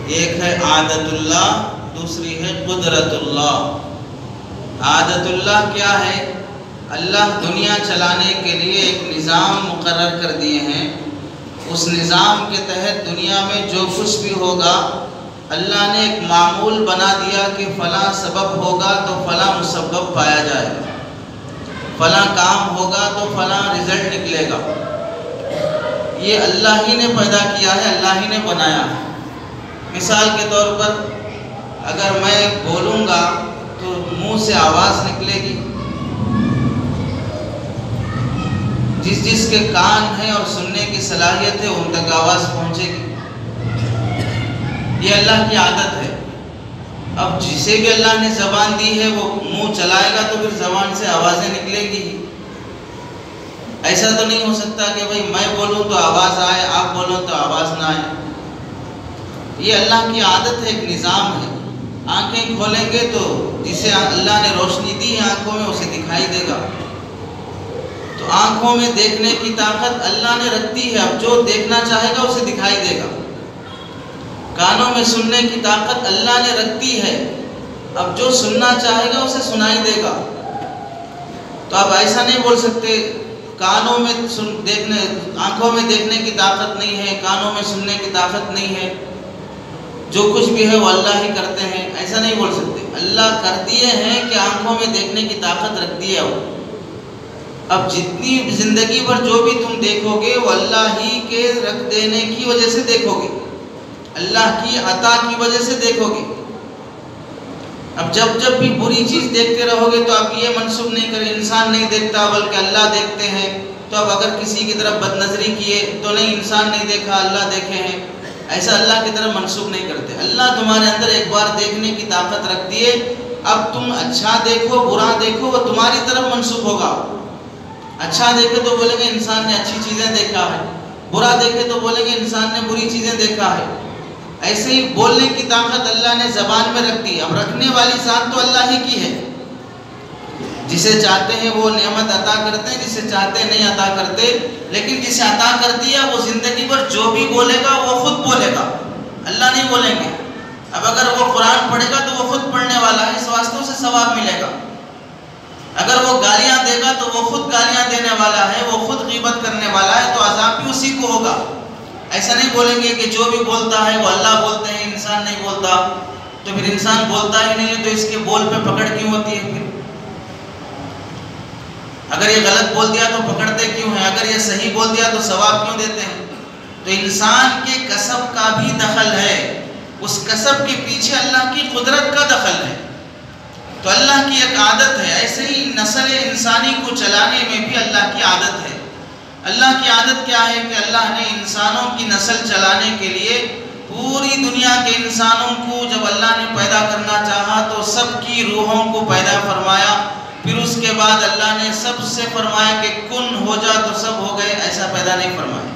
ایک ہے عادت اللہ، دوسری ہے قدرت اللہ۔ عادت اللہ کیا ہے؟ اللہ دنیا چلانے کے لیے ایک نظام مقرر کر دیے ہیں، اس نظام کے تحت دنیا میں جو کچھ بھی ہوگا اللہ نے ایک معمول بنا دیا کہ فلاں سبب ہوگا تو فلاں مسبب پایا جائے گا، فلاں کام ہوگا تو فلاں رزلٹ نکلے گا۔ یہ اللہ ہی نے پیدا کیا ہے، اللہ ہی نے بنایا ہے۔ مثال کے طور پر اگر میں بولوں گا تو منہ سے آواز نکلے گی، جس کے کان ہیں اور سننے کی صلاحیت ہے ان تک آواز پہنچے گی۔ یہ اللہ کی عادت ہے۔ اب جسے بھی اللہ نے زبان دی ہے وہ منہ چلائے گا تو پھر زبان سے آوازیں نکلے گی۔ ایسا تو نہیں ہو سکتا کہ بھئی میں بولوں تو آواز آئے، آپ بولو تو آواز نہ آئے۔ یہ اللہ کی عادت ہے، ایک نظام ہے۔ آنکھیں کھولیں گے تو جسے اللہ نے روشنی دی ہے آنکھوں میں اسے دکھائی دے گا۔ تو آنکھوں میں دیکھنے کی طاقت اللہ نے رکھ دی ہے، اب جو دیکھنا چاہے گا اسے دکھائی دے گا۔ کانوں میں سننے کی طاقت اللہ نے رکھ دی ہے، اب جو سننا چاہے گا اسے سنائی دے گا۔ تو آپ ایسا نہیں بول سکتے کانوں میں آنکھوں میں دیکھنے کی طاقت نہیں ہے، کانوں میں سننے کی طاقت نہیں ہے، جو کچھ بھی ہے وہ اللہ ہی کرتے ہیں، ایسا نہیں بول سکتے۔ اللہ کر دیے ہیں کہ آنکھوں میں دیکھنے کی طاقت رکھ دی ہے وہ۔ اب جتنی زندگی بھر جو بھی تم دیکھو گے وہ اللہ ہی کے رکھ دینے کی وجہ سے دیکھو گے، اللہ کی عطا کی وجہ سے دیکھو گے۔ اب جب بھی بری چیز دیکھتے رہو گے تو آپ یہ منسوب نہیں کریں انسان نہیں دیکھتا بلکہ اللہ دیکھتے ہیں۔ تو اب اگر کسی کی طرف بد نظری کیے تو نہیں انسان نہیں دیکھا اللہ دیکھے ہیں، ایسا اللہ کی طرف منسوب نہیں کرتے۔ اللہ تمہارے اندر ایک بار دیکھنے کی طاقت رکھ دیے، اب تم اچھا دیکھو برا دیکھو وہ تمہاری طرف منسوب ہوگا۔ اچھا دیکھے تو بولیں گے انسان نے اچھی چیزیں دیکھا ہے، برا دیکھے تو بولیں گے انسان نے بری چیزیں دیکھا ہے۔ ایسے ہی بولنے کی طاقت اللہ نے زبان میں رکھ دی، اب رکھنے والی ذات تو اللہ ہی کی ہے۔ جسے چاہتے ہیں وہ نعمت عطا کرتے ہیں، جسے چاہتے ہیں نہیں عطا کرتے، لیکن جسے عطا کر دیا وہ زندگی بھر جو بھی بولے گا وہ خود بولے گا، اللہ نہیں بولیں گے۔ اب اگر وہ قرآن پڑھے گا تو وہ خود پڑھنے والا ہے، اس واسطے اسے ثواب ملے گا۔ اگر وہ گالیاں دے گا تو وہ خود گالیاں دینے والا ہے، وہ خود غیبت کرنے والا ہے، تو عذاب بھی اسی کو ہوگا۔ ایسا نہیں بولیں گے کہ جو بھی بولتا ہے وہ اللہ بولتے ہیں انسان نہیں بولتا، تو پھر انسان بولتا ہی نہیں ہے تو اس کے بول پہ پکڑ کیوں ہوتی ہے؟ پھر اگر یہ غلط بول دیا تو پکڑتے کیوں ہیں؟ اگر یہ صحیح بول دیا تو ثواب کیوں دیتے ہیں؟ تو انسان کے کسب کا بھی دخل ہے، اس کسب کے پیچھے اللہ کی قدرت کا دخل ہے۔ تو اللہ کی ایک عادت ہے، ایسے ہی نسل انسانی کو چلانے میں بھی اللہ کی عادت ہے۔ اللہ کی عادت کیا ہے کہ اللہ نے انسانوں کی نسل چلانے کے لیے پوری دنیا کے انسانوں کو جب اللہ نے پیدا کرنا چاہا تو سب کی روحوں کو پیدا فرمایا، پھر اس کے بعد اللہ نے سب سے فرمایا کہ کن ہو جا تو سب ہو گئے، ایسا پیدا نہیں فرمایا۔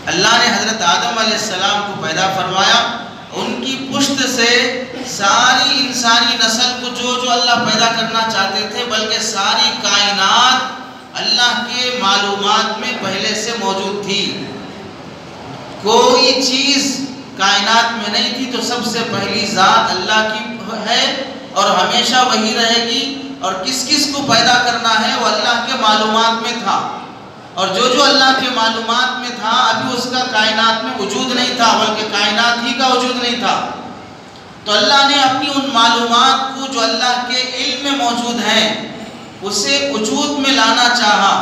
اللہ نے حضرت آدم علیہ السلام کو پیدا فرمایا، ان کی پشت سے ساری انسانی نسل کو جو اللہ پیدا کرنا چاہتے تھے، بلکہ ساری کائنات اللہ کے معلومات میں پہلے سے موجود تھی۔ کوئی چیز کائنات میں نہیں تھی تو سب سے پہلی ذات اللہ کی ہے اور ہمیشہ وہی رہے گی، اور کس کس کو پیدا کرنا ہے وہ اللہ کے معلومات میں تھا، اور جو اللہ کے معلومات میں تھا ابھی اس کا کائنات میں وجود نہیں تھا، بلکہ کائنات ہی کا وجود نہیں تھا۔ تو اللہ نے اپنی ان معلومات کو جو اللہ کے علم میں موجود ہیں اسے وجود میں لانا چاہا۔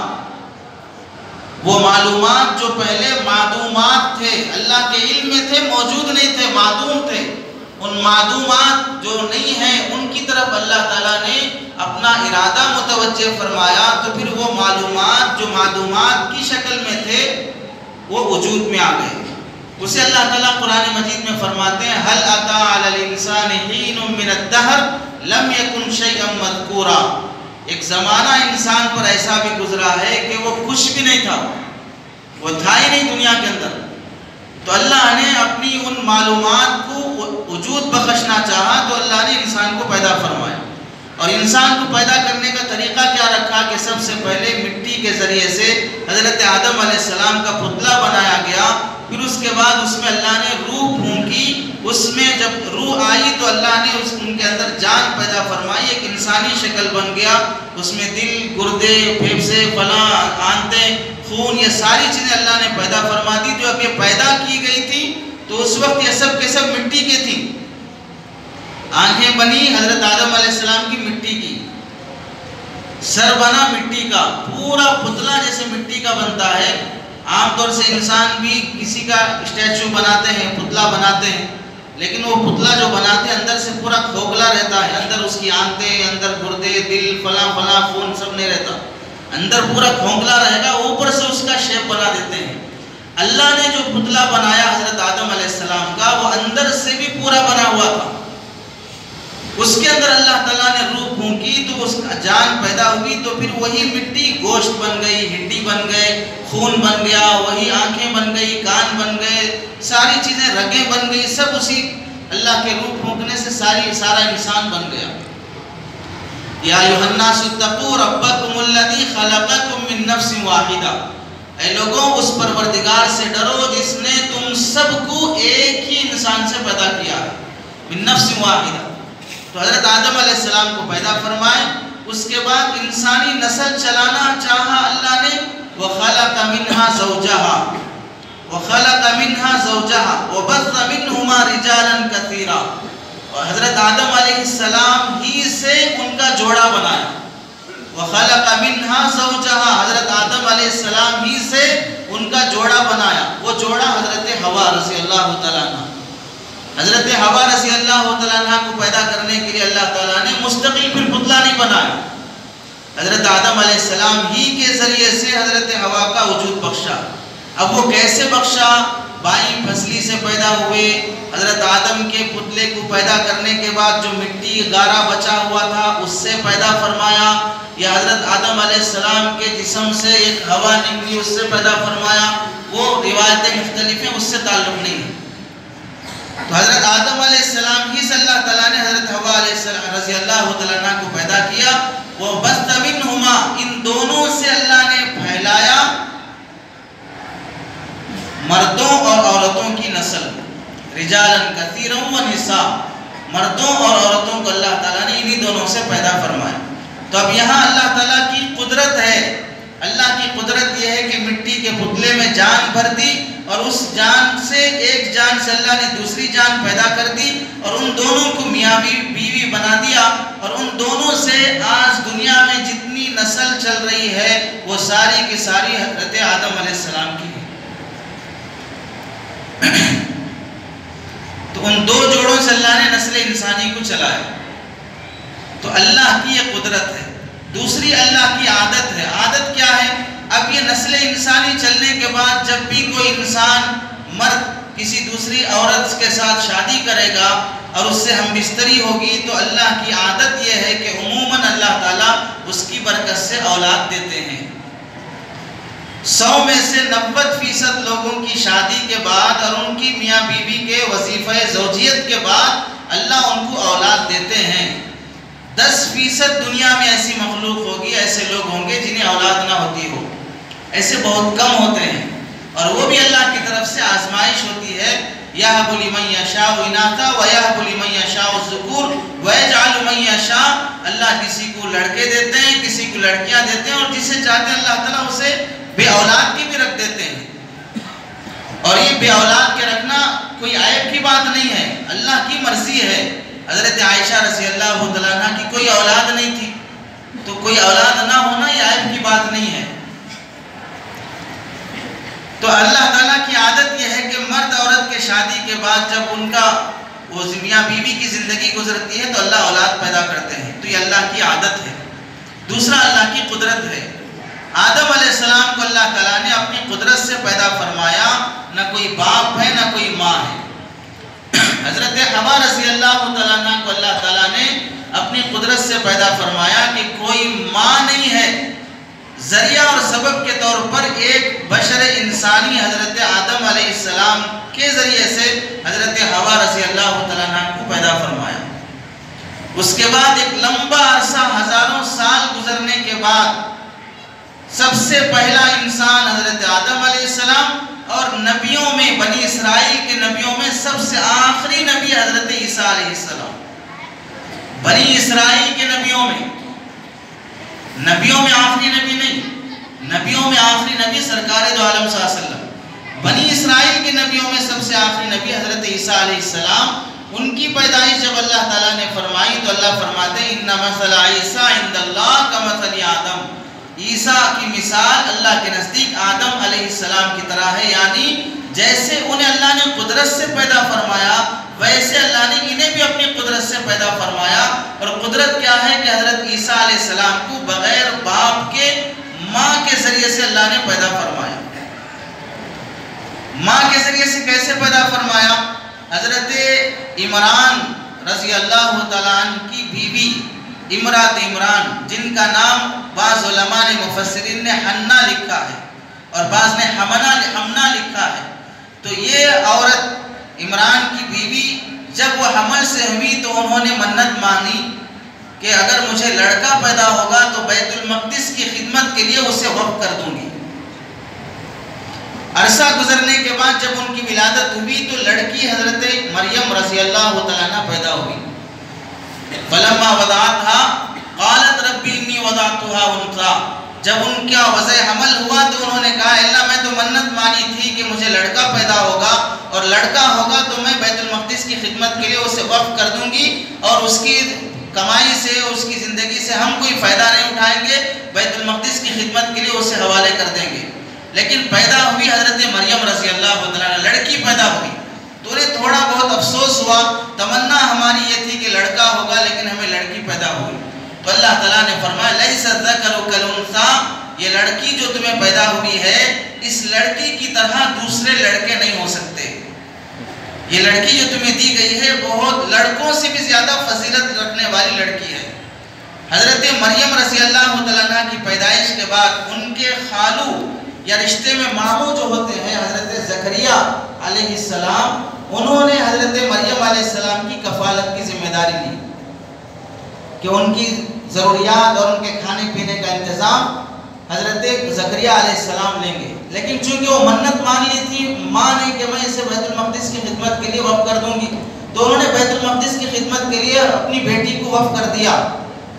وہ معلومات جو پہلے معدومات تھے، اللہ کے علم میں تھے، موجود نہیں تھے، معدوم تھے، ان معدومات جو نہیں ہیں ان کی طرف اللہ تعالیٰ نے اپنا ارادہ متوجہ فرمایا، تو پھر وہ معلومات جو معدومات کی شکل میں تھے وہ وجود میں آ گئے۔ اسے اللہ تعالیٰ قرآن مجید میں فرماتے ہیں هل اتى على الانسان حين من الدهر لم يكن شيئا مذكورا۔ ایک زمانہ انسان پر ایسا بھی گزرا ہے کہ وہ کچھ بھی نہیں تھا، وہ تھا ہی نہیں دنیا کے اندر۔ تو اللہ نے اپنی ان معلومات کو وجود بخشنا چاہا تو اللہ نے انسان کو پیدا فرمایا، اور انسان کو پیدا کرنے کا طریقہ کیا رکھا کہ سب سے پہلے مٹی کے ذریعے سے حضرت آدم علیہ السلام کا پتلا بنایا گیا، پھر اس کے بعد اس میں اللہ نے روح پھونکی جب روح آئی تو اللہ نے ان کے اندر جان پیدا فرمائی، ایک انسانی شکل بن گیا، اس میں دل، گردے، پھیپھڑے، فلاں، آنتیں، خون، یہ ساری چیزیں اللہ نے پیدا فرما دی۔ جو اب یہ پیدا کی گئی تھی تو اس وقت یہ سب کے سب مٹی کے تھیں۔ آنکھیں بنی حضرت آدم علیہ السلام کی مٹی کی، سر بنا مٹی کا، پورا پتلا جیسے مٹی کا بنتا ہے۔ عام طور سے انسان بھی کسی کا اسٹیچو بناتے ہیں، پتلا بناتے ہیں، لیکن وہ پتلا جو بناتے ہیں اندر سے پورا کھوکھلا رہتا ہے، اندر اس کی آنتیں، اندر گردے، دل، فلاں فلاں، خون سب نہیں رہتا، اندر پورا کھوکھلا رہے گا، اوپر سے اس کا شیپ بنا دیتے ہیں۔ اللہ نے جو پتلا بنایا حضرت آدم علیہ السلام کا، وہ اندر سے بھی پورا بنا ہوا تھا۔ اس کے اندر اللہ تعالیٰ نے روح پھونکی تو اس کا جان پیدا ہوئی، تو پھر وہی مٹی گوشت بن گئی، ہڈی بن گئے، خون بن گیا، وہی آنکھیں بن گئی، کان بن گئے، ساری چیزیں، رگیں بن گئی، سب اسی اللہ کے روح پھونکنے سے سارا انسان بن گیا۔ یا ایھا الناس اتقوا ربکم الذی خلقکم من نفس واحدہ، اے لوگوں اس پروردگار سے ڈرو جس نے تم سب کو ایک ہی انسان سے پیدا کیا ہے، من نفس واحدہ۔ تو حضرت آدم علیہ السلام کو پیدا فرمائے، اس کے بعد انسانی نسل چلانا چاہا اللہ نے، وَخَلَقَ مِنْهَا زَوْجَهَا وَخَلَقَ مِنْهَا زَوْجَهَا وَبَثَّ مِنْهُمَا رِجَالًا كَثِيرًا، اور حضرت آدم علیہ السلام ہی سے ان کا جوڑا بنایا۔ وَخَلَقَ مِنْهَا زَوْجَهَا، حضرت آدم علیہ السلام ہی سے ان کا جوڑا بنایا۔ وہ جوڑا حضرت حوا رضی اللہ تعالیٰ عنہ، حضرت حوا رضی اللہ تعالیٰ عنہ کو پیدا کرنے کے لیے اللہ تعالیٰ نے مستقل پھر پتلا نہیں بنایا، حضرت آدم علیہ السلام ہی کے ذریعے سے حضرت حوا کا وجود بخشا۔ اب وہ کیسے بخشا؟ بائیں پھسلی سے پیدا ہوئے، حضرت آدم کے پتلے کو پیدا کرنے کے بعد جو مٹی گارا بچا ہوا تھا اس سے پیدا فرمایا، یا حضرت آدم علیہ السلام کے جسم سے ایک ہوا نکلی اس سے پیدا فرمایا، وہ روایتیں مختلف ہیں، اس سے تعلق نہیں ہے۔ تو حضرت آدم علیہ السلام ہی سے اللہ تعالیٰ نے حضرت حوا علیہ السلام رضی اللہ تعالیٰ عنہ کو پیدا کیا۔ وَبَثَّ مِنْهُمَا، ان دونوں سے اللہ نے پھیلایا مردوں اور عورتوں کی نسل، رجالاً کثیراً ونساء، مردوں اور عورتوں کو اللہ تعالیٰ نے انہی دونوں سے پیدا فرمایا۔ تو اب یہاں اللہ تعالیٰ کی قدرت ہے، اللہ کی قدرت یہ ہے کہ مٹی کے پتلے میں جان بھر دی، اور اس جان سے، ایک جان سے اللہ نے دوسری جان پیدا کر دی، اور ان دونوں کو میاں بیوی بنا دیا، اور ان دونوں سے آج دنیا میں جتنی نسل چل رہی ہے وہ ساری کی ساری حضرت آدم علیہ السلام کی ہے۔ تو ان دو جوڑوں سے اللہ نے نسل انسانی کو چلایا۔ تو اللہ کی یہ قدرت ہے۔ دوسری اللہ کی عادت ہے۔ عادت کیا ہے؟ اب یہ نسل انسانی چلنے کے بعد جب بھی کوئی انسان، مرد کسی دوسری عورت کے ساتھ شادی کرے گا اور اس سے ہم بستری ہوگی، تو اللہ کی عادت یہ ہے کہ عموماً اللہ تعالیٰ اس کی برکت سے اولاد دیتے ہیں۔ 100 میں سے 90% لوگوں کی شادی کے بعد اور ان کی میاں بیوی کے وظیفہ زوجیت کے بعد اللہ ان کو اولاد دیتے ہیں۔ 10% دنیا میں ایسی مخلوق ہوگی، ایسے لوگ ہوں گے جنہیں اولاد نہ ہوتی ہو، ایسے بہت کم ہوتے ہیں، اور وہ بھی اللہ کی طرف سے آزمائش ہوتی ہے۔ یَهْبُ لِمَن یَشَاءُ إِنَاثًا وَیَهْبُ لِمَن یَشَاءُ الذُّکُورَ وَیَجْعَلُ مَن یَشَاءُ، اللہ کسی کو لڑکے دیتے ہیں، کسی کو لڑکیاں دیتے ہیں، اور جسے چاہتے ہیں اللہ تعالیٰ اسے بے اولاد کی بھی رکھ دیتے ہیں۔ اور یہ بے اولاد کے رکھنا کوئی عیب کی بات نہیں ہے، اللہ کی مرضی ہے۔ حضرت عائشہ رضی اللہ تعالیٰ عنہ کی کوئی اولاد نہیں تھی، تو کوئی اولاد نہ ہونا یہ عیب کی بات نہیں ہے۔ تو اللہ تعالیٰ کی عادت یہ ہے کہ مرد عورت کے شادی کے بعد جب ان کا وہ میاں بیوی کی زندگی گزرتی ہے تو اللہ اولاد پیدا کرتے ہیں، تو یہ اللہ کی عادت ہے۔ دوسرا اللہ کی قدرت ہے۔ آدم علیہ السلام کو اللہ تعالیٰ نے اپنی قدرت سے پیدا فرمایا، نہ کوئی باپ ہے نہ کوئی ماں ہے۔ حضرت حوا رضی اللہ تعالیٰ عنہ کو اللہ تعالیٰ نے اپنی قدرت سے پیدا فرمایا کہ کوئی ماں نہیں ہے، ذریعہ اور سبب کے طور پر ایک بشر انسانی حضرت آدم علیہ السلام کے ذریعے سے حضرت حوا رضی اللہ تعالیٰ عنہ کو پیدا فرمایا۔ اس کے بعد ایک لمبا عرصہ، ہزاروں سال گزرنے کے بعد سب سے پہلا انسان حضرت آدم علیہ السلام، اور نبیوں میں، بنی اسرائیل کے نبیوں میں سب سے آخری نبی حضرت عیسیٰ علیہ السلام. بنی اسرائیل کے نبیوں میں آخری نبی نہیں، نبیوں میں آخری نبی سرکار دو عالم صلی اللہ علیہ وسلم. بنی اسرائیل کے نبیوں میں سب سے آخری نبی حضرت عیسیٰ علیہ السلام. ان کی پیدائش جب اللہ تعالیٰ نے فرمائی تو اللہ فرماتے ہیں اِنَّ مَثَلَ عِیسَىٰ عِندَ اللَّهِ كَمَثَلِ آدَمَ. عیسیٰ کی مثال اللہ کے نزدیک آدم علیہ السلام کی طرح ہے، یعنی جیسے انہیں اللہ نے قدرت سے پیدا فرمایا ویسے اللہ نے انہیں بھی اپنی قدرت سے پیدا فرمایا. اور قدرت کیا ہے کہ حضرت عیسیٰ علیہ السلام کو بغیر باپ کے ماں کے ذریعے سے اللہ نے پیدا فرمایا. ماں کے ذریعے سے کیسے پیدا فرمایا؟ حضرت عمران رضی اللہ تعالیٰ عنہ کی بیوی امرات عمران، جن کا نام بعض علماء نے مفسرین نے حنا لکھا ہے اور بعض نے حمنا لکھا ہے. تو یہ عورت عمران کی بیوی جب وہ حمل سے ہوئی تو انہوں نے منت مانی کہ اگر مجھے لڑکا پیدا ہوگا تو بیت المقدس کی خدمت کے لیے اسے وقف کر دوں گی. عرصہ گزرنے کے بعد جب ان کی ولادت ہوئی تو لڑکی حضرت مریم رضی اللہ تعالیٰ عنہ پیدا ہوئی. فلما وضعتها قالت ربی انی وضعتها انثى. جب ان کا وضع حمل ہوا تو انہوں نے کہا اللہ میں تو منت مانی تھی کہ مجھے لڑکا پیدا ہوگا اور لڑکا ہوگا تو میں بیت المقدس کی خدمت کے لیے اسے وقف کر دوں گی اور اس کی کمائی سے اس کی زندگی سے ہم کوئی فائدہ نہیں اٹھائیں گے، بیت المقدس کی خدمت کے لیے اسے حوالے کر دیں گے. لیکن پیدا ہوئی حضرت مریم رضی اللہ عنہا، لڑکی پیدا ہوئی تو انہیں تھوڑا بہت افسوس ہوا. تمنا ہماری یہ تھی کہ لڑکا ہوگا لیکن ہمیں لڑکی پیدا ہوئی. تو اللہ تعالیٰ نے فرمایا لیس الذکر کالانثیٰ، یہ لڑکی جو تمہیں پیدا ہوئی ہے اس لڑکی کی طرح دوسرے لڑکے نہیں ہو سکتے. یہ لڑکی جو تمہیں دی گئی ہے بہت لڑکوں سے بھی زیادہ فضیلت رکھنے والی لڑکی ہے. حضرت مریم رضی اللہ عنہا کی پیدائش کے بعد ان کے خالو یا رشتے میں ماموں جو ہوتے ہیں حضرت زکریا علیہ السلام، انہوں نے حضرت مریم علیہ السلام کی کفالت کی ذمہ داری لی کہ ان کی ضروریات اور ان کے کھانے پینے کا انتظام حضرت زکریا علیہ السلام لیں گے. لیکن چونکہ وہ منت مان لی تھی ماں نے کہ میں اسے بیت المقدس کی خدمت کے لیے وقف کر دوں گی، تو انہوں نے بیت المقدس کی خدمت کے لیے اپنی بیٹی کو وقف کر دیا.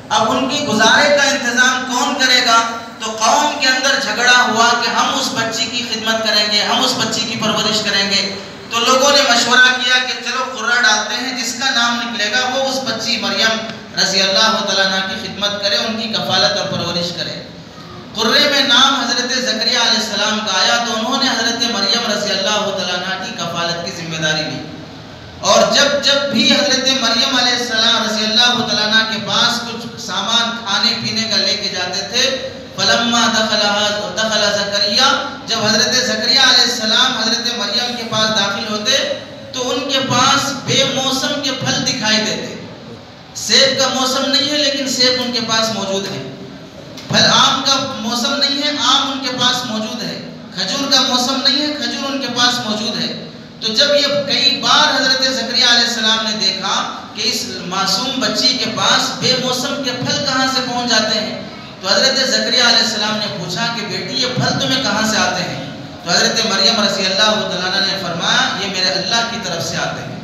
اب ان کی گزارے کا انتظام کون کرے گا؟ تو قوم کے اندر جھگڑا ہوا کہ ہم اس بچی کی خدمت کریں گے، ہم اس بچی کی پرورش کریں گے. تو لوگوں نے مشورہ کیا کہ چلو قرہ ڈالتے ہیں، جس کا نام نکلے گا وہ اس بچی مریم رضی اللہ تعالیٰ عنہ کی خدمت کرے، ان کی کفالت اور پرورش کرے. قرے میں نام حضرت زکریا علیہ السلام کا آیا تو انہوں نے حضرت مریم رضی اللہ تعالیٰ عنہ کی کفالت کی ذمہ داری لی. اور جب بھی حضرت مریم علیہ السلام رضی اللہ تعالیٰ عنہ کے پاس کچھ سامان کھانے پینے کا لے کے جاتے تھے، فلما دخل زکریا، جب حضرت زکریا علیہ السلام حضرت مریم کے پاس داخل ہوتے تو ان کے پاس بے موسم کے پھل دکھائی دیتے. سیب کا موسم نہیں ہے لیکن سیب ان کے پاس موجود ہے. پھل آم کا موسم نہیں ہے، آم ان کے پاس موجود ہے. کھجور کا موسم نہیں ہے، کھجور ان کے پاس موجود ہے. تو جب یہ کئی بار حضرت زکریا علیہ السلام نے دیکھا کہ اس معصوم بچی کے پاس بے موسم کے پھل کہاں سے پہنچ جاتے ہیں، تو حضرت زکریا علیہ السلام نے پوچھا کہ بیٹی یہ پھل تمہیں کہاں سے آتے ہیں؟ تو حضرت مریم رضی اللہ تعالیٰ عنہ نے فرمایا یہ میرے اللہ کی طرف سے آتے ہیں،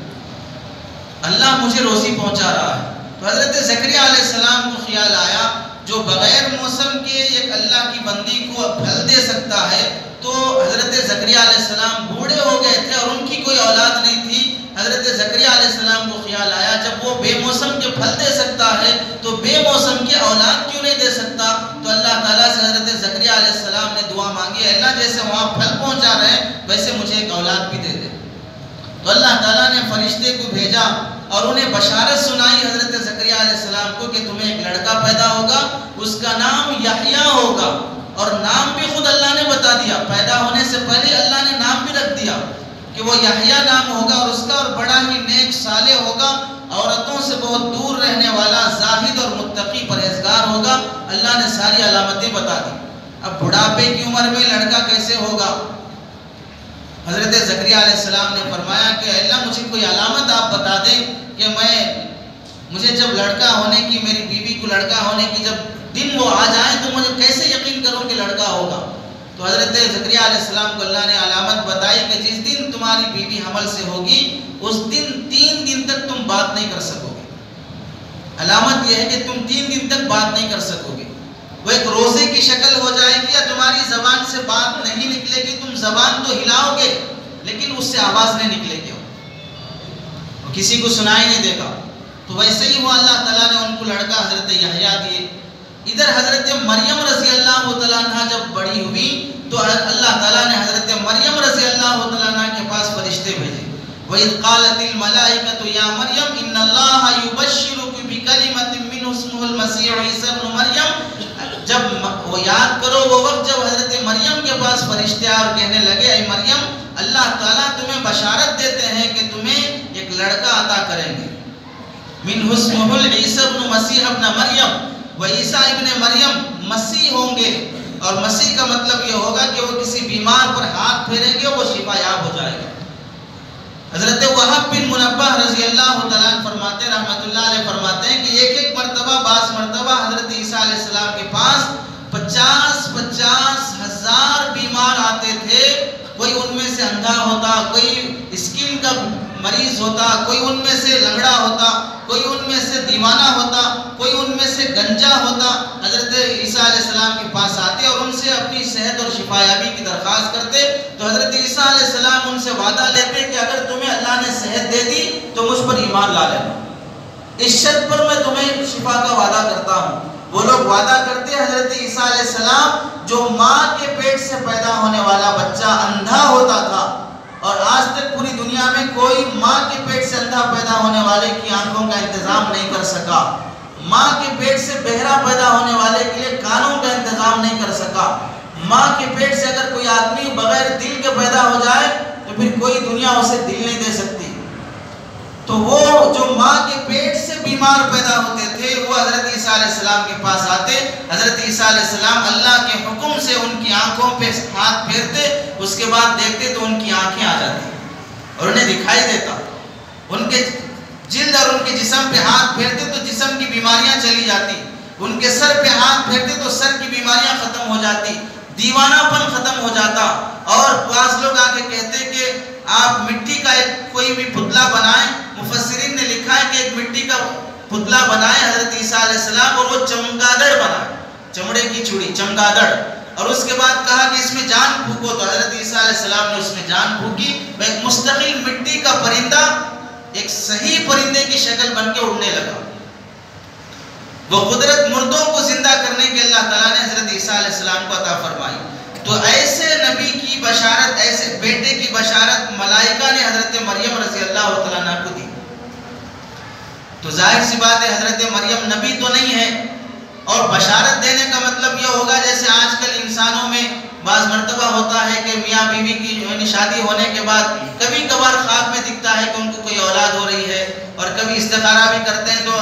اللہ مجھے روزی پہنچا رہا ہے. تو حضرت زکریا علیہ السلام کو خیال آیا جو بغیر موسم کے ایک اللہ کی بندی کو پھل دے سکتا ہے. تو حضرت زکریا علیہ السلام بوڑھے ہو گئے تھے اور ان کی کوئی اولاد نہیں تھی. حضرت زکریا علیہ السلام کو خیال آیا جب وہ بے موسم کے پھل دے سکتا ہے تو بے موسم کی اولاد کیوں نہیں دے سکتا. تو اللہ تعالیٰ سے حضرت زکریا علیہ السلام نے دعا مانگی اللہ جیسے وہاں پھل پہنچا رہے ہیں ویسے مجھے ایک اولاد بھی دے دے. تو اللہ تعالیٰ نے فرشتے کو بھیجا اور انہیں بشارت سنائی حضرت زکریا علیہ السلام کو کہ تمہیں ایک لڑکا پیدا ہوگا، اس کا نام یحییٰ ہوگا. اور نام بھی خود اللہ نے بتا دیا، پیدا ہونے سے پہلے اللہ نے نام بھی رکھ دیا کہ وہ یحییٰ نام ہوگا اور اس کا اور بڑا ہی نیک صالح ہوگا، عورتوں سے بہت دور رہنے والا، زاہد اور متقی پرہیزگار ہوگا. اللہ نے ساری علامتیں بتا دی. اب بڑھاپے کی عمر میں لڑکا کیسے ہوگا؟ حضرت زکریا علیہ السلام نے فرمایا کہ اللہ مجھے کوئی علامت آپ بتا دیں کہ مجھے جب لڑکا ہونے کی، میری بیوی کو لڑکا ہونے کی جب دن وہ آ جائیں تو مجھے کیسے یقین کروں کہ لڑکا ہوگا. تو حضرت زکریا علیہ السلام کو اللہ نے علامت بتائی کہ جس دن تمہاری بیوی حمل سے ہوگی اس دن 3 دن تک تم بات نہیں کر سکو گے. علامت یہ ہے کہ تم 3 دن تک بات نہیں کر سکو گے. وہ ایک روزے کی شکل ہو جائے گی، یا تمہاری زبان سے بات نہیں نکلے گی. تم زبان تو ہلاؤ گے لیکن اس سے آواز نہیں نکلے گی، وہ کسی کو سنائی نہیں دے گا. تو ویسے ہی وہ اللہ تعالیٰ نے ان کو لڑکا حضرت یحییٰ دیے. ادھر حضرت مریم رضی اللہ تعالیٰ عنہ جب بڑی ہوئی تو اللہ تعالیٰ نے حضرت مریم رضی اللہ تعالیٰ عنہ کے پاس فرشتے بھیجے. وَإِذْ قَالَتِ الْمَلَائِكَةُ يَا مَرْيَمْ إِنَّ اللَّهَ يُبَشِّرُكِ بِكَلِمَةٍ مِّنْهُ اسْمُهُ الْمَسِيحُ عِيسَى ابْنُ مَرْيَمْ. جب وہ یاد کرو وہ وقت جب حضرت مریم کے پاس فرشتے آئے اور کہنے لگے اے مریم اللہ تعالیٰ تمہیں بشارت دیتے ہیں کہ تمہیں ایک لڑکا عطا کریں گے. مِنْهُ اسْمُهُ الْعِيسَى ابْنُ مَسِيحُ ابْنَ مَرْيَمْ. وہ عیسیٰ ابن مریم مسیح ہوں گے، اور مسیح کا مطلب یہ ہوگا کہ وہ کسی بیمار پر ہاتھ پھیریں گے وہ شفا یاب ہو جائے گا. حضرت وہب بن منبہ رضی اللہ تعالیٰ فرماتے رحمت اللہ علیہ فرماتے ہیں کہ ایک مرتبہ بعض مرتبہ حضرت عیسیٰ علیہ السلام کے پاس 50 ہزار بیمار آتے تھے. کوئی ان میں سے اندھا ہوتا، کوئی اسکن کا مریض ہوتا، کوئی ان میں سے لنگڑا ہوتا، کوئی ان میں سے دیوانہ ہوتا، کوئی ان میں سے گنجا ہوتا. حضرت عیسیٰ علیہ السلام کے پاس آتے اور ان سے اپنی صحت اور شفایابی کی درخواست کرتے. تو حضرت عیسیٰ علیہ السلام ان سے وعدہ لیتے کہ اگر تمہیں اللہ نے صحت دے دی تو مجھ پر ایمان لا لینا، اس شرط پر میں تمہیں شفا کا وعدہ کرتا ہوں. وہ لوگ وعدہ کرتے. حضرت عیسیٰ علیہ السلام جو ماں کے پیٹ سے پیدا ہونے والا بچہ اندھا ہوتا تھا، اور آج تک پوری دنیا میں کوئی ماں کے پیٹ سے اندھا پیدا ہونے والے کی آنکھوں کا انتظام نہیں کر سکا، ماں کے پیٹ سے بہرا پیدا ہونے والے کے لیے کانوں کا انتظام نہیں کر سکا. ماں کے پیٹ سے اگر کوئی آدمی بغیر دل کے پیدا ہو جائے تو پھر کوئی دنیا اسے دل نہیں دے سکتی. تو وہ جو ماں کے پیٹ سے بیمار پیدا ہوتے تھے وہ حضرت عیسیٰ علیہ السلام کے پاس آتے. حضرت عیسیٰ علیہ السلام اللہ کے حکم سے ان کی آنکھوں پہ ہاتھ پھیرتے، اس کے بعد دیکھتے تو ان کی آنکھیں آ جاتی اور انہیں دکھائی دیتا. ان کے جلد اور ان کے جسم پہ ہاتھ پھیرتے تو جسم کی بیماریاں چلی جاتی. ان کے سر پہ ہاتھ پھیرتے تو سر کی بیماریاں ختم ہو جاتی، دیوانہ پن ختم ہو جاتا. اور بعض لوگ آ کے کہتے کہ آپ مٹی کا ایک کوئی بھی پتلا بنائیں. مفسرین نے لکھا ہے کہ ایک مٹی کا پتلا بنائے حضرت عیسیٰ علیہ السلام اور وہ چمگادڑ بنائے، چمڑے کی چھڑی چمگادڑ، اور اس کے بعد کہا کہ اس میں جان پھونکو. تو حضرت عیسیٰ علیہ السلام نے اس میں جان پھونکی. وہ ایک مستقل مٹی کا پرندہ ایک صحیح پرندے کی شکل بن کے اڑنے لگا. وہ قدرت مردوں کو زندہ کرنے کے اللہ تعالیٰ نے حضرت عیسیٰ علیہ السلام کو عطا فرمائی. تو ایسے نبی کی بشارت، ایسے بیٹے کی بشارت ملائکہ نے حضرت مریم رضی اللہ تعالیٰ عنہ کو دی. تو ظاہر سی بات ہے حضرت مریم نبی تو نہیں ہے، اور بشارت دینے کا مطلب یہ ہوگا جیسے آج کل انسانوں میں بعض مرتبہ ہوتا ہے کہ میاں بیوی کی شادی ہونے کے بعد کبھی کبھار خواب میں دکھتا ہے کہ ان کو کوئی اولاد ہو رہی ہے، اور کبھی استخارہ بھی کرتے ہیں تو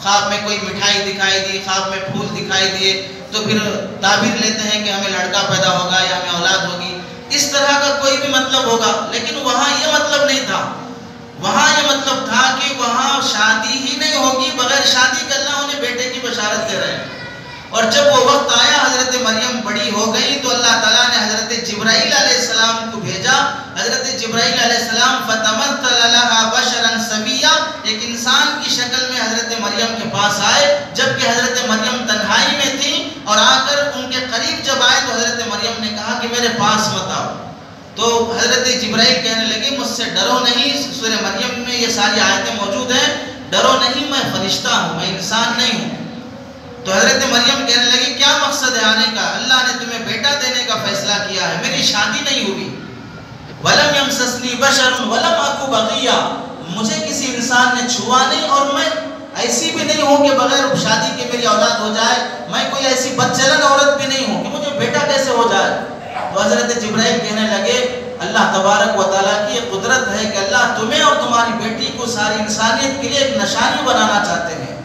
خواب میں کوئی مٹھائی دکھائی دی، خواب میں پھول دکھائی دیے، تو پھر تعبیر لیتے ہیں کہ ہمیں لڑکا پیدا ہوگا یا ہمیں اولاد ہوگی. اس طرح کا کوئی بھی مطلب ہوگا، لیکن وہاں یہ مطلب نہیں تھا. وہاں یہ مطلب تھا کہ وہاں شادی ہی نہیں ہوگی، بغیر شادی کے اللہ انہیں بیٹے کی بشارت دے رہے ہیں. اور جب وہ وقت آیا حضرت مریم بڑی ہو گئی تو اللہ تعالیٰ نے حضرت جبرائیل علیہ السلام کو بھیجا. حضرت جبرائیل علیہ السلام فتمثل لها بشرا سویا، ایک انسان کی شکل میں حضرت مریم کے پاس آئے، جبکہ حضرت مریم تنہائی میں تھی. اور آ کر ان کے قریب جب آئے تو حضرت مریم نے کہا کہ میرے پاس مت آؤ. تو حضرت جبرائیل کہنے لگے مجھ سے ڈرو نہیں، سورہ مریم میں یہ ساری آیتیں موجود ہیں، ڈرو نہیں، میں فرشتہ ہوں، میں انسان نہیں ہوں. تو حضرت مریم کہنے لگی کیا مقصد ہے آنے کا؟ اللہ نے تمہیں بیٹا دینے کا فیصلہ کیا ہے، میری شادی نہیں ہوئی. وَلَمْ يَمْسَسْنِي بَشَرٌ وَلَمْ أَكُ بَغِيًّا، مجھے کسی انسان نے چھوا نہیں، اور میں ایسی بھی نہیں ہوں کہ بغیر شادی کے میری اولاد ہو جائے. میں کوئی ایسی بدچلن عورت بھی نہیں ہوں کہ مجھے بیٹا کیسے ہو جائے. تو حضرت جبرائیل کہنے لگے اللہ تبارک و تعالیٰ کی یہ قدرت ہے کہ اللہ تمہیں اور تمہاری بیٹی کو ساری انسانیت کے لیے ایک نشانی بنانا چاہتے ہیں،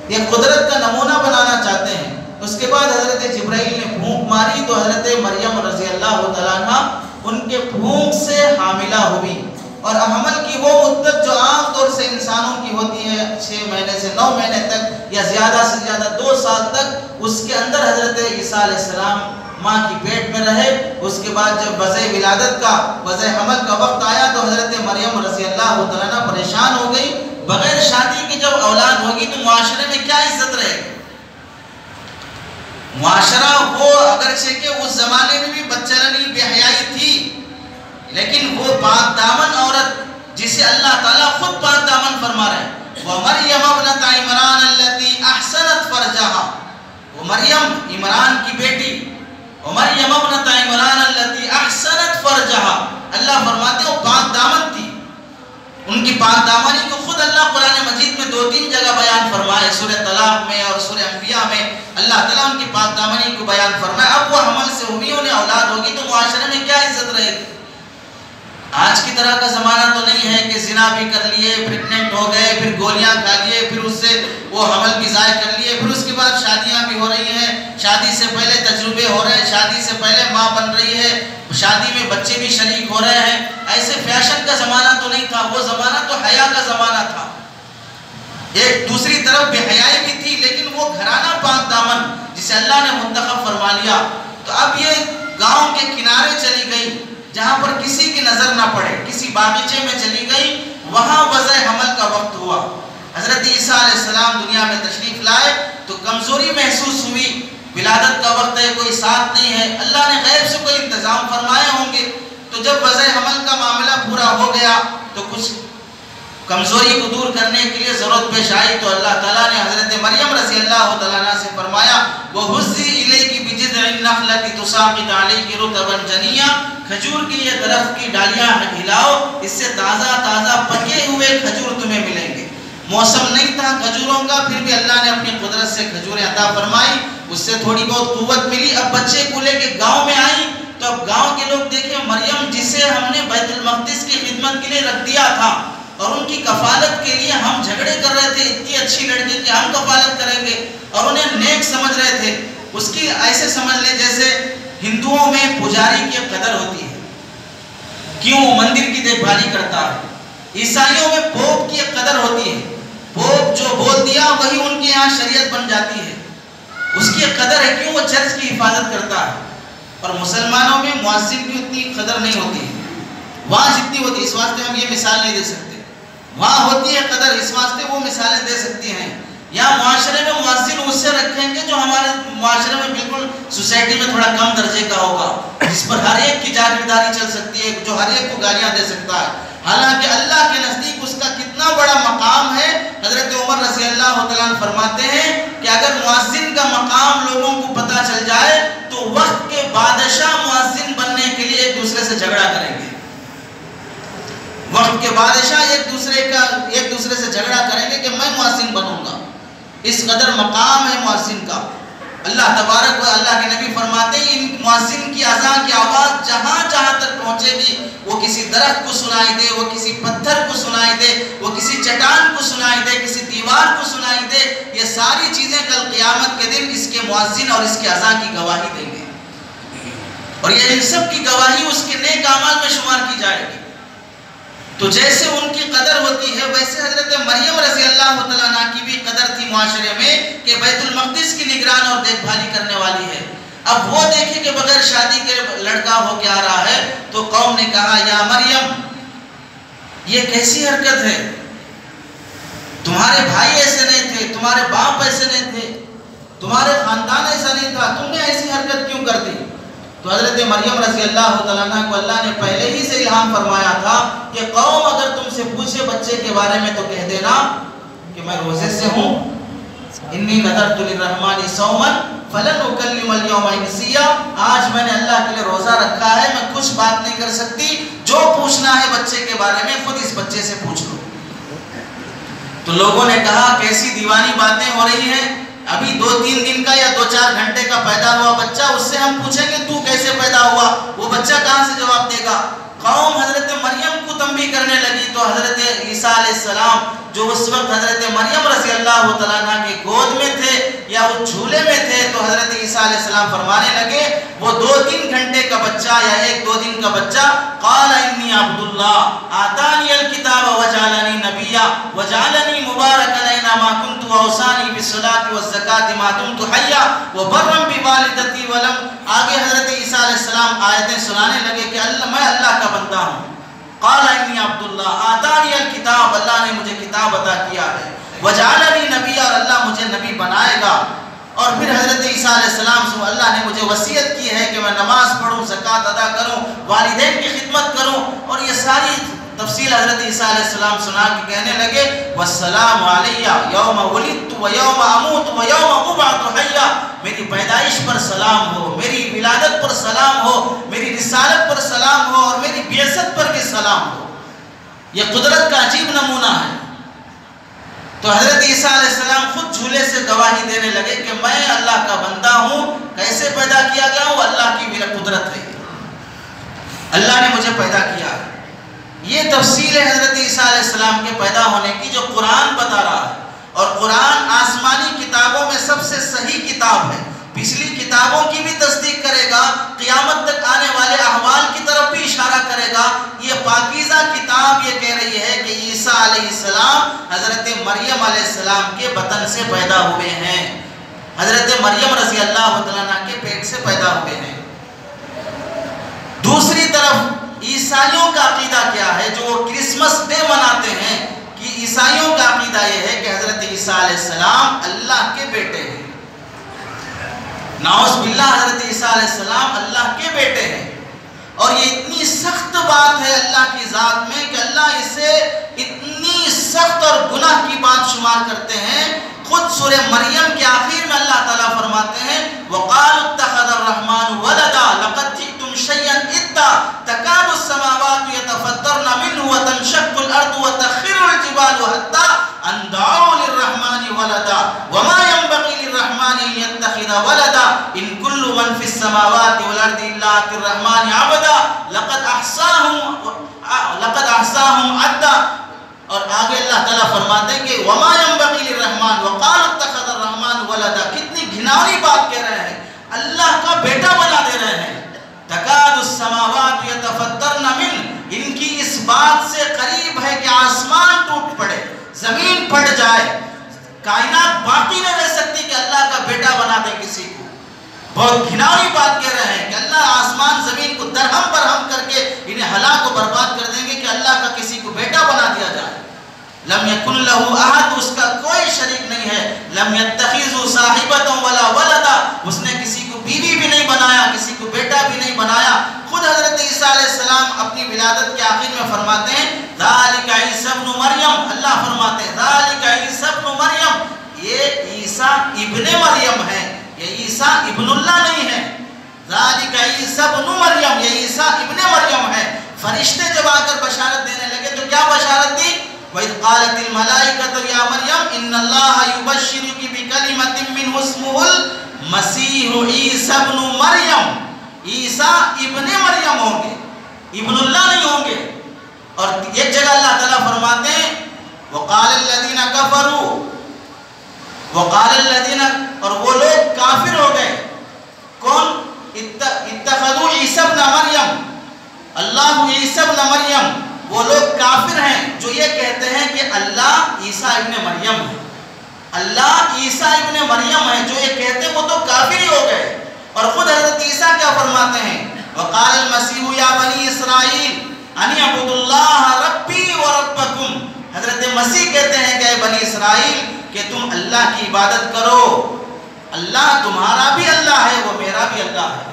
یہ قدرت کا نمونہ بنانا چاہتے ہیں. اس کے بعد حضرت جبرائیل نے پھونک ماری تو حضرت مریم رضی اللہ تعالیٰ عنہ ان کے پھونک سے حاملہ ہوئی. اور حمل کی وہ مدت جو عام طور سے انسانوں کی ہوتی ہے 6 مہینے سے 9 مہینے تک یا زیادہ سے زیادہ 2 سال تک، اس کے اندر حضرت عیسیٰ علیہ السلام ماں کی پیٹ میں رہے. اس کے بعد جب وضع ولادت کا وضع حمل کا وقت آیا تو حضرت مریم رضی اللہ تعالیٰ عنہ پریشان ہو گئی. بغیر شادی کی جب اولاد ہوگی تو معاشرے میں کیا عزت رہے گی؟ معاشرہ وہ اگرچہ کہ اس زمانے میں بھی بدچلنی بے حیائی تھی، لیکن وہ پاک دامن عورت جسے اللہ تعالیٰ خود پاک دامن فرما رہے ہیں. وَمَرْيَمَ ابْنَتَ عِمْرَانَ الَّتِي أَحْسَنَتْ فَرْجَهَا، وہ مریم عمران کی بیٹی، وَمَرْيَمَ ابْنَتَ عِمْرَانَ الَّتِي أَحْسَنَتْ فَرْجَهَا، اللہ فرماتے ہیں وہ پاک دامن تھی. ان کی پاک دامنی کو خود اللہ قرآن مجید میں 2-3 جگہ بیان فرمائے، سورہ طلاق میں اور سورہ انبیاء میں اللہ تعالیٰ ان کی پاک دامنی کو بیان فرمائے. اب وہ حمل سے ہوئی، انہیں اولاد ہوگی تو معاشرے میں کیا عزت رہے گی؟ آج کی طرح کا زمانہ تو نہیں ہے کہ زنا بھی کر لیے، پریگننٹ ہو گئے، پھر گولیاں کھا لیے، پھر اس سے وہ حمل بھی ضائع کر لیے، پھر اس کے بعد شادیاں بھی ہو رہی ہیں، شادی سے پہلے تجربے ہو رہے ہیں، شادی سے پہلے ماں بن رہی ہے، شادی میں بچے بھی شریک ہو رہے ہیں. ایسے فیشن کا زمانہ تو نہیں تھا، وہ زمانہ تو حیا کا زمانہ تھا. ایک دوسری طرف بے حیائی بھی تھی، لیکن وہ گھرانہ پاک دامن جسے اللہ نے منتخب فرما لیا. تو اب یہ گاؤں کے کنارے چلی گئی جہاں پر کسی کی نظر نہ پڑے، کسی باغیچے میں چلی گئی، وہاں وضع حمل کا وقت ہوا. حضرت عیسیٰ علیہ السلام دنیا میں تشریف لائے تو کمزوری محسوس ہوئی، ولادت کا وقت ہے، کوئی ساتھ نہیں ہے، اللہ نے غیب سے کوئی انتظام فرمائے ہوں گے. تو جب وضع حمل کا معاملہ پورا ہو گیا تو کچھ کمزوری کو دور کرنے کے لیے ضرورت پیش آئی تو اللہ تعالیٰ نے حضرت مریم رضی اللہ تعالیٰ عنہ سے فرمایا وَهُزِّي إِلَيْكِ بِجِذْعِ النَّخْلَةِ تُسَاقِطْ عَلَيْكِ رُطَبًا جَنِيًّا، کھجور کی یہ درخت کی ڈالیاں ہلاؤ، اس سے تازہ تازہ پکے ہوئے کھجور تمہیں ملیں گے. موسم نہیں تھا کھجوروں کا، پھر بھی اللہ نے اپنی قدرت سے کھجوریں عطا فرمائی، اس سے تھوڑی بہت قوت ملی. اب بچے کو لے کے گاؤں میں آئی تو اب گاؤں کے لوگ دیکھیں مریم جسے ہم نے بیت المقدس کی خدمت کے لیے رکھ دیا تھا اور ان کی کفالت کے لیے ہم جھگڑے کر رہے تھے، اتنی اچھی لڑکی کی ہم کفالت کریں گے، اور انہیں نیک سمجھ رہے تھے. اس کی ایسے سمجھ لیں جیسے ہندوؤں میں پجاری کی قدر ہوتی ہے، کیوں مندر کی دیکھ بھالی کرتا ہے. عیسائیوں میں پوپ کی ایک قدر ہوتی ہے، پوپ جو بول دیا وہی ان کے یہاں شریعت بن جاتی ہے، اس کی ایک قدر ہے، کیوں وہ چرچ کی حفاظت کرتا ہے. اور مسلمانوں میں مؤذن کی اتنی قدر نہیں ہوتی ہے، وہاں جتنی ہوتی ہے. اس واسطے ہم یہ مثال نہیں دے سکتے، وہاں ہوتی ہے قدر، اس واسطے وہ مثالیں دے سکتی ہیں. یا معاشرے میں مؤذن اس سے رکھیں گے جو ہمارے معاشرے میں بالکل سوسائٹی میں تھوڑا کم درجے کا ہوگا، جس پر ہر ایک کی جاگیرداری چل سکتی ہے، جو ہر ایک کو گالیاں دے سکتا ہے. حالانکہ اللہ کے نزدیک اس کا کتنا بڑا مقام ہے. حضرت عمر رضی اللہ تعالیٰ عنہ فرماتے ہیں کہ اگر مؤذن کا مقام لوگوں کو پتہ چل جائے تو وقت کے بادشاہ مؤذن بننے کے لیے ایک دوسرے سے جھگڑا کریں گے. وقت کے بادشاہ ایک دوسرے سے جھگڑا کریں گے کہ میں مؤذن بنوں گا. اس قدر مقام ہے مؤذن کا. اللہ تبارک و اللہ کے نبی فرماتے ہیں ان مؤذن کی اذان کی آواز جہاں جہاں تک پہنچے گی، وہ کسی درخت کو سنائی دے، وہ کسی پتھر کو سنائی دے، وہ کسی چٹان کو سنائی دے، کسی دیوار کو سنائی دے، یہ ساری چیزیں کل قیامت کے دن اس کے مؤذن اور اس کے اذان کی گواہی دیں گے، اور یہ ان سب کی گواہی اس کے نیک اعمال میں شمار کی جائے گی. تو جیسے ان کی قدر ہوتی ہے ویسے حضرت مریم رضی اللہ تعالیٰ عنہ کی بھی قدر تھی معاشرے میں کہ بیت المقدس کی نگران اور دیکھ بھالی کرنے والی ہے. اب وہ دیکھے کہ بغیر شادی کے لڑکا ہو کے آ رہا ہے تو قوم نے کہا یا مریم یہ کیسی حرکت ہے، تمہارے بھائی ایسے نہیں تھے، تمہارے باپ ایسے نہیں تھے، تمہارے خاندان ایسا نہیں تھا، تم نے ایسی حرکت کیوں کر دی. تو حضرت مریم رضی اللہ تعالیٰ عنہ کو اللہ نے پہلے ہی سے الہام فرمایا تھا کہ قوم اگر تم سے پوچھے بچے کے بارے میں تو کہہ دینا کہ میں روزے سے ہوں، انی نذرت للرحمن صوما فلن اکلم اليوم انسیا، آج میں نے اللہ کے لیے روزہ رکھا ہے، میں کچھ بات نہیں کر سکتی، جو پوچھنا ہے بچے کے بارے میں خود اس بچے سے پوچھ لو. تو لوگوں نے کہا کیسی دیوانی باتیں ہو رہی ہیں، ابھی 2-3 دن کا یا 2-4 گھنٹے کا پیدا ہوا بچہ، اس سے ہم پوچھیں گے تو کیسے پیدا ہوا، وہ بچہ کہاں سے جواب دے گا. قوم حضرت مریم کو تنبیہ کرنے لگی تو حضرت عیسیٰ علیہ السلام جو اس وقت حضرت مریم رضی اللہ تعالیٰ عنہ کے گود میں تھے یا وہ جھولے میں تھے، تو حضرت عیسیٰ علیہ السلام فرمانے لگے وہ 2-3 گھنٹے کا بچہ یا 1-2 دن کا بچہ، قال انی عبد اللہ آتانی الکتاب وجعلنی نبیا وجعلنی مبارکا اینما کنت وأوصاني بالصلاة والزكاة ما دمت حيا وبرا بوالدتي ولم. آگے حضرت عیسیٰ علیہ السلام آیتیں سنانے لگے کہ میں اللہ کا بندہ ہوں. قال انی عبداللہ آتانی الکتاب، اللہ نے مجھے کتاب عطا کیا ہے. وجعلنی نبی، اور اللہ مجھے نبی بنائے گا. اور پھر حضرت عیسیٰ علیہ السلام سے اللہ نے مجھے وصیت کی ہے کہ میں نماز پڑھوں، زکوٰۃ ادا کروں، والدین کی خدمت کروں. اور یہ ساری تفصیل حضرت عیسیٰ علیہ السلام سنا کے کہنے لگے والسلام علیہ یوم ولدت و یوم اموت و یوم ابعث حیا. میری پیدائش پر سلام ہو، میری ولادت پر سلام ہو، میری رسالت پر سلام ہو، اور میری بعثت پر بھی سلام ہو. یہ قدرت کا عجیب نمونہ ہے. تو حضرت عیسیٰ علیہ السلام خود جھولے سے گواہی دینے لگے کہ میں اللہ کا بندہ ہوں. کیسے پیدا کیا گیا ہوں؟ اللہ کی میرا قدرت ہے، اللہ نے مجھے پیدا کیا ہے. یہ تفصیل ہے حضرت عیسیٰ علیہ السلام کے پیدا ہونے کی جو قرآن بتا رہا ہے. اور قرآن آسمانی کتابوں میں سب سے صحیح کتاب ہے. پچھلی کتابوں کی بھی تصدیق کرے گا، قیامت تک آنے والے احوال کی طرف بھی اشارہ کرے گا. یہ پاکیزہ کتاب یہ کہہ رہی ہے کہ عیسیٰ علیہ السلام حضرت مریم علیہ السلام کے بطن سے پیدا ہوئے ہیں، حضرت مریم رضی اللہ عنہا کے پیٹ سے پیدا ہوئے ہیں. دوسری طرف عیسائیوں کا عقیدہ کیا ہے جو وہ کرسمس ڈے مناتے ہیں؟ کہ عیسائیوں کا عقیدہ یہ ہے کہ حضرت عیسیٰ علیہ السلام اللہ کے بیٹے ہیں. نعوذ باللہ، حضرت عیسیٰ علیہ السلام اللہ کے بیٹے ہیں. اور یہ اتنی سخت بات ہے اللہ کی ذات میں کہ اللہ اسے اتنی سخت اور گناہ کی بات شمار کرتے ہیں. خود سورہ مریم کے آخر میں اللہ تعالیٰ فرماتے ہیں وَقَالُوا اتَّخَذَ الرَّحْمَنُ وَلَدًا لَقَدْ جِئْتُمْ شَيْئًا إِدًّا تَكَادُ السَّمَاوَاتُ يَتَفَطَّرْنَ مِنْهُ وَتَنشَقُّ الْأَرْضُ وَتَخِرُّ الْجِبَالُ حَتَّى أَن دَعَوْا لِلرَّحْمَنِ وَلَدًا وَمَا يَنبَغِي لِلرَّحْمَنِ أَن يَتَّخِذَ وَلَدًا إِن كُلُّ مَن فِي السَّمَاوَاتِ وَالْأَرْضِ إِلَّا آتِي الرَّحْمَنِ عَبْدًا لَقَدْ أَحْصَاهُمْ عَدًّا. اور آگے اللہ تعالیٰ فرماتے ہیں کہ وَمَا يَنبَغِي لِلرَّحْمَنِ وَقَالُوا اتَّخَذَ الرَّحْمَنُ وَلَدًا. کتنی گھناؤنی بات کہہ رہے ہیں، اللہ کا بیٹا بنا دے رہے ہیں. تَكَادُ السَّمَاوَاتُ يَتَفَطَّرْنَ مِنْهُ، ان کی اس بات سے قریب ہے کہ آسمان ٹوٹ پڑے، زمین پھٹ جائے، کائنات باقی نہ رہ سکتی کہ اللہ کا بیٹا بنا دے کسی کو. بہت گھناؤنی بات کہہ رہے ہیں کہ اللہ آسمان زمین کو درہم برہم کر کے انہیں ہلاک و برباد کر دیں گے کہ اللہ کا کسی کو بیٹا بنا دیا جائے. لم یکن لہ احد، اس کا کوئی شریک نہیں ہے. لم یتخذ صاحبۃ ولا ولدا، اس نے کسی کو بیوی بھی نہیں بنایا، کسی کو بیٹا بھی نہیں بنایا. خود حضرت عیسیٰ علیہ السلام اپنی ولادت کے آخر میں فرماتے ہیں ذالک عیسی ابن مریم، اللہ فرماتے ہیں ذالک عیسی ابن مریم، یہ عیسیٰ ابن مریم ہے، یہ عیسیٰ ابن اللہ نہیں ہے. ذالک عیسی ابن مریم، یہ عیسیٰ ابن مریم ہے. فرشتے جب آ کر بشارت دینے لگے تو کیا بشارت دی؟ وَإِذْ قَالَتِ الْمَلَائِكَةُ يَا مَرْيَمُ إِنَّ اللَّهَ يُبَشِّرُكِ بِكَلِمَةٍ مِّنْهُ اسْمُهُ الْمَسِيحُ عِيسَى ابْنُ مَرْيَمَ. عیسیٰ ابن مریم ہوں گے، ابن اللہ نہیں ہوں گے. اور ایک جگہ اللہ تعالیٰ فرماتے ہیں وَقَالَ الَّذِينَ كَفَرُوا، وَقَالَ الَّذِينَ، اور وہ لوگ کافر ہو گئے. کون؟ اتخذوا عیسی ابن مریم، اللہ عیسی ابن مریم. وہ لوگ کافر ہیں جو یہ کہتے ہیں کہ اللہ عیسیٰ ابن مریم ہے، اللہ عیسیٰ ابن مریم ہے. جو یہ کہتے ہیں وہ تو کافر ہی ہو گئے. اور خود حضرت عیسیٰ کیا فرماتے ہیں وَقَالَ الْمَسِيحُ يَا بَنِي إِسْرَائِيلَ أَنِ اعْبُدُوا اللَّهَ رَبِّي وَرَبَّكُمْ. حضرت مسیح کہتے ہیں کہ اے بنی اسرائیل کہ تم اللہ کی عبادت کرو، اللہ تمہارا بھی اللہ ہے، وہ میرا بھی اللہ ہے.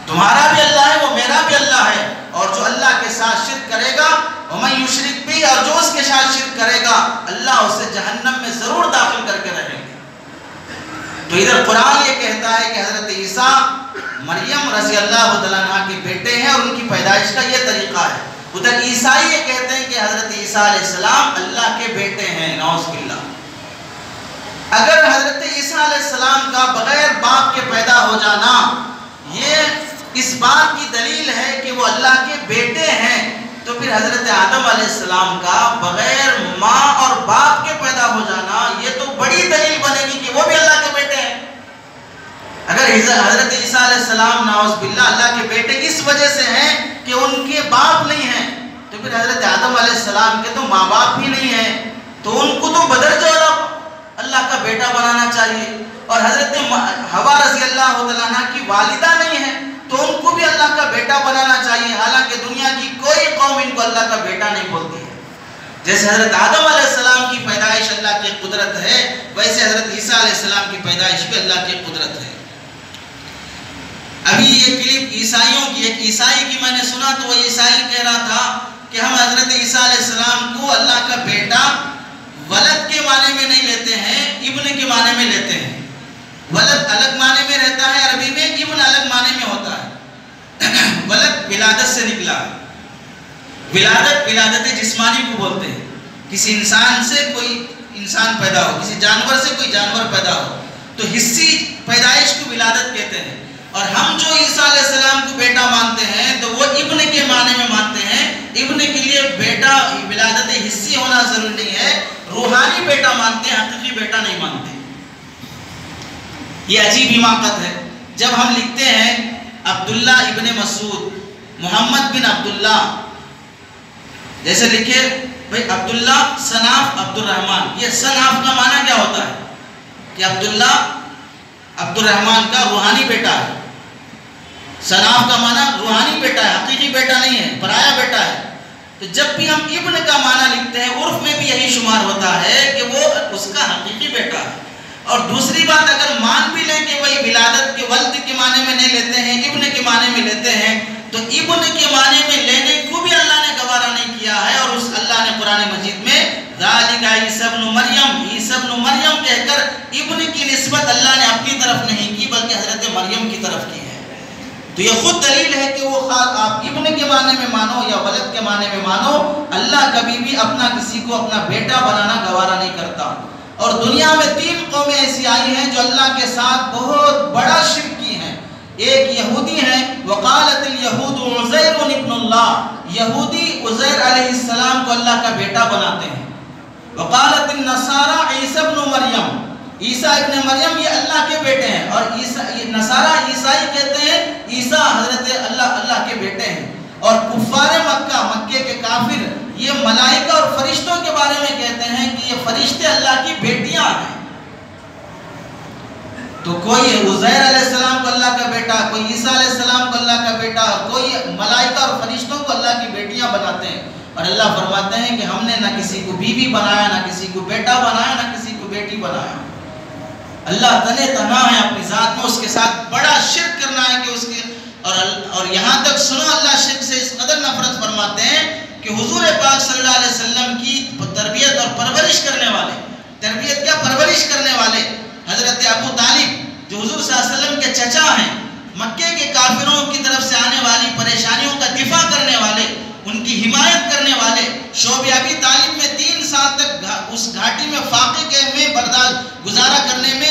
تمہارا بھی اللہ ہے، وہ میرا بھی اللہ ہے. اور جو اللہ کے ساتھ شرک کرے گا وَمَن يُشْرِكْ بِهِ، اور جو اس کے ساتھ شرک کرے گا اللہ اسے جہنم میں ضرور داخل کر کے رہیں گے. تو ادھر قرآن یہ کہتا ہے کہ حضرت عیسیٰ مریم رضی اللہ عنہ کے بیٹے ہیں اور ان کی پیدائش کا یہ طریقہ ہے. ادھر عیسائی یہ کہتے ہیں کہ حضرت عیسیٰ علیہ السلام اللہ کے بیٹے ہیں. نعوذ باللہ. اگر حضرت عیسیٰ علیہ السلام کا بغیر باپ کے پیدا ہو جانا یہ اس بات کی دلیل ہے کہ وہ اللہ کے بیٹے ہیں، تو پھر حضرت آدم علیہ السلام کا بغیر ماں اور باپ کے پیدا ہو جانا یہ تو بڑی دلیل بنے گی کہ وہ بھی اللہ کے بیٹے ہیں. اگر حضرت عیسیٰ علیہ السلام نعوذ باللہ اللہ کے بیٹے اس وجہ سے ہیں کہ ان کے باپ نہیں ہیں، تو پھر حضرت آدم علیہ السلام کے تو ماں باپ بھی نہیں ہیں، تو ان کو تو بدرجہ والا اللہ کا بیٹا بنانا چاہیے. اور حضرت حوا رضی اللہ تعالیٰ عنہ کی والدہ نہیں ہے تو ان کو بھی اللہ کا بیٹا بنانا چاہیے، حالانکہ دنیا کی کوئی قوم ان کو اللہ کا بیٹا نہیں بولتی ہے. جیسے حضرت آدم علیہ السلام کی پیدائش اللہ کی قدرت ہے، ویسے حضرت عیسیٰ علیہ السلام کی پیدائش بھی اللہ کی قدرت ہے. ابھی یہ کلپ عیسائیوں کی، ایک عیسائی کی میں نے سنا تو وہ عیسائی کہہ رہا تھا کہ ہم حضرت عیسیٰ علیہ السلام کو اللہ کا بیٹا ولد کے معنی میں نہیں لیتے ہیں، ابن کے معنی میں لیتے ہیں. ولد الگ معنی میں رہتا ہے عربی میں، ابن الگ معنی میں ہوتا ہے. ولد ولادت سے نکلا، ولادت جسمانی کو بولتے ہیں. کسی انسان سے کوئی انسان پیدا ہو، کسی جانور سے کوئی جانور پیدا ہو تو حصی پیدائش کو ولادت کہتے ہیں. اور ہم جو عیسیٰ علیہ السلام کو بیٹا مانتے ہیں تو وہ ابن کے معنی میں مانتے ہیں. ابن کے لیے بیٹا ولادت حصی ہونا ضروری نہیں ہے، روحانی بیٹا مانتے ہیں، حقیقی بیٹا نہیں مانتے. یہ عجیب حماقت ہے. جب ہم لکھتے ہیں عبداللہ ابن مسعود، محمد بن عبداللہ، جیسے لکھے بھئی عبداللہ صناف عبد الرحمن، یہ صناف کا معنی کیا ہوتا ہے کہ عبداللہ عبد الرحمن کا روحانی بیٹا ہے. صناف کا معنی روحانی بیٹا ہے، حقیقی بیٹا نہیں ہے، پرایا بیٹا ہے. تو جب بھی ہم ابن کا معنی لکھتے ہیں عرف میں بھی یہی شمار ہوتا ہے کہ وہ اس کا حقیقی بیٹا ہے. اور دوسری بات اگر مان بھی لیں کہ وہی ولادت کے ولد کے معنی میں نہیں لیتے ہیں، ابن کے معنی میں لیتے ہیں، تو ابن کے معنی میں لینے کو بھی اللہ نے گوارا نہیں کیا ہے. اور اس اللہ نے قرآن مجید میں ذالک عیسی ابن مریم، عیسی ابن مریم کہہ کر ابن کی نسبت اللہ نے اپنی طرف نہیں کی بلکہ حضرت مریم کی طرف کی ہے. تو یہ خود دلیل ہے کہ وہ آپ ابن کے معنی میں مانو یا ولد کے معنی میں مانو، اللہ کبھی بھی اپنا کسی کو اپنا بیٹا بنانا گوارا نہیں کرتا. اور دنیا میں 3 قومیں ایسی آئی ہیں جو اللہ کے ساتھ بہت بڑا شرک کی ہیں. ایک یہودی ہیں، وقالت الیہود عزیر ابن اللہ، یہودی عزیر علیہ السلام کو اللہ کا بیٹا بناتے ہیں. وقالت النصارى عیسی ابن مریم، عیسیٰ ابن مریم یہ اللہ کے بیٹے ہیں. اور نصارہ عیسائی کہتے ہیں عیسیٰ حضرت اللہ کے بیٹے ہیں. اور کفار مکہ، مکے کے کافر، یہ ملائکہ اور فرشتوں کے بارے میں کہتے ہیں کہ یہ فرشتے اللہ کی بیٹیاں ہیں. تو کوئی عزیر علیہ السلام کو اللہ کا بیٹا، کوئی عیسیٰ علیہ السلام کو اللہ کا بیٹا، کوئی ملائکہ اور فرشتوں کو اللہ کی بیٹیاں بناتے ہیں. اور اللہ فرماتے ہیں کہ ہم نے نہ کسی کو بیوی بنایا، نہ کسی کو بیٹا بنایا، نہ کسی کو بیٹی بنایا. اللہ تنے تنہا ہے اپنی ذات میں، اس کے ساتھ بڑا شرک کرنا ہے کہ اس کے اور یہاں تک سنو اللہ شرک سے اس قدر نفرت فرماتے ہیں کہ حضور پاک صلی اللہ علیہ وسلم کی تربیت اور پرورش کرنے والے، تربیت کیا پرورش کرنے والے حضرت ابو طالب جو حضور صلی اللہ علیہ وسلم کے چچا ہیں، مکے کے کافروں کی طرف سے آنے والی پریشانیوں کا دفاع کرنے والے، ان کی حمایت کرنے والے، شعب ابی طالب میں 3 سال تک اس گھاٹی میں فاقے کے میں برداشت گزارا کرنے میں